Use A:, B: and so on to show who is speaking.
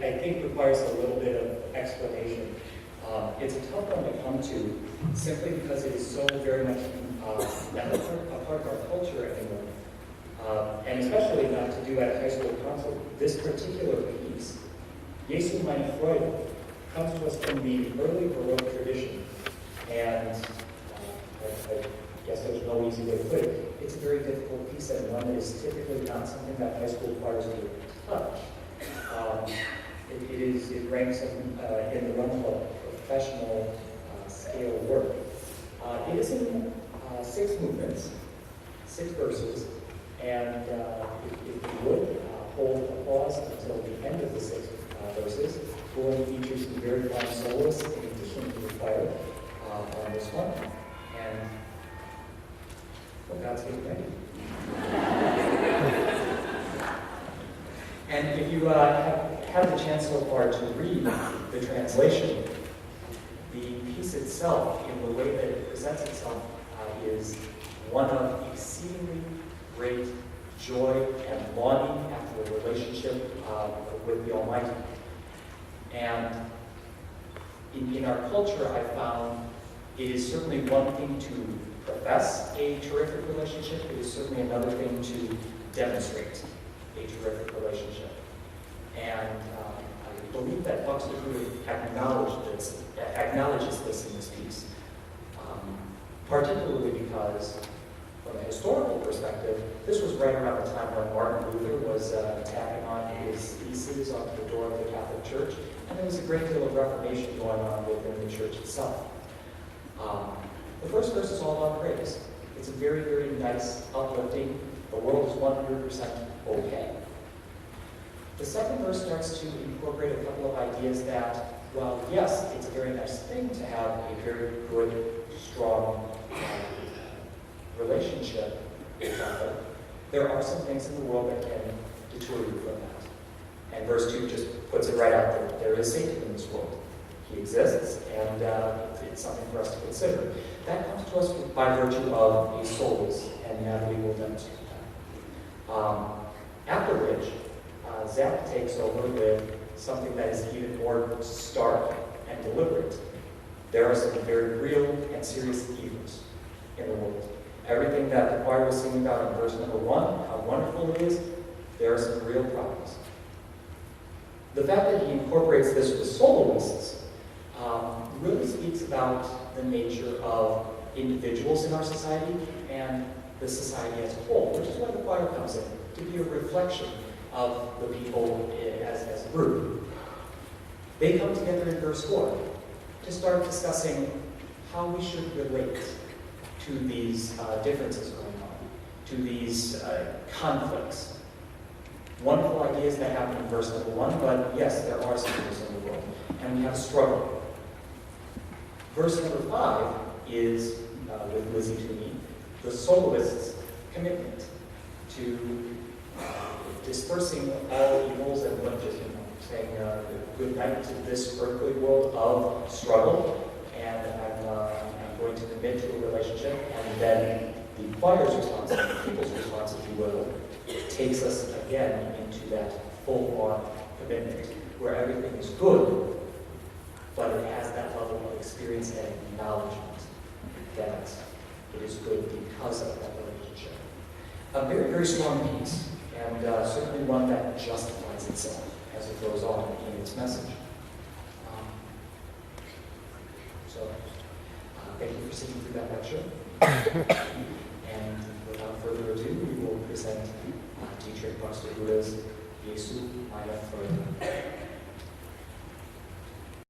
A: I think requires a little bit of explanation. It's a tough one to come to simply because it is so very much not a part of our culture anymore. And especially not to do at a high school council. This particular piece, Jesu meine Freude, comes to us from the early Baroque tradition. And I guess there's no easy way to put it. It's a very difficult piece and one that is typically not something that high school choirs do touch. It ranks in the realm of professional scale work. It is in 6 movements, 6 verses, and if you would, hold applause until the end of the 6 verses. We'll feature some very fine soloists in addition to the choir on this one. And well, God's getting ready. And if you have the chance so far to read the translation, the piece itself, in the way that it presents itself, is one of exceedingly great joy and longing after a relationship with the Almighty. And in our culture, I found it is certainly one thing to profess a terrific relationship. It is certainly another thing to demonstrate a terrific relationship. And I believe that Buxtehude acknowledges this in this piece, particularly because, from a historical perspective, this was right around the time when Martin Luther was tapping on his theses onto the door of the Catholic Church, and there was a great deal of Reformation going on within the Church itself. The first verse is all about praise. It's a very, very nice, uplifting, the world is 100% okay. The second verse starts to incorporate a couple of ideas that, while yes, it's a very nice thing to have a very good, strong relationship with God, there are some things in the world that can deter you from that. And verse 2 just puts it right out there. There is Satan in this world. He exists, and it's something for us to consider. That comes to us by virtue of a soloist, and Natalie will demonstrate that. After which, Zach takes over with something that is even more stark and deliberate. There are some very real and serious evils in the world. Everything that the choir was singing about in verse number 1, how wonderful it is, there are some real problems. The fact that he incorporates this with soloists really speaks about the nature of individuals in our society and the society as a whole, which is why the choir comes in, to be a reflection of the people as a group. They come together in verse 4 to start discussing how we should relate to these differences going on, to these conflicts. Wonderful ideas that happen in verse number 1, but yes, there are some things in the world, and we have a struggle. Verse number 5 is, with Lizzie Toomey, the soloist's commitment to dispersing all evils and just saying good night to this earthly world of struggle, and I'm going to commit to a relationship, and then the choir's response, and the people's response, if you will, takes us again into that full-on commitment where everything is good, but it has that level of experience and acknowledgement that it is good because of that relationship. A very, very strong piece, and certainly one that justifies itself as it goes on in its message. Thank you for sitting through that lecture. And without further ado, we will present Dietrich Buxtehude's Jesu meine Freude.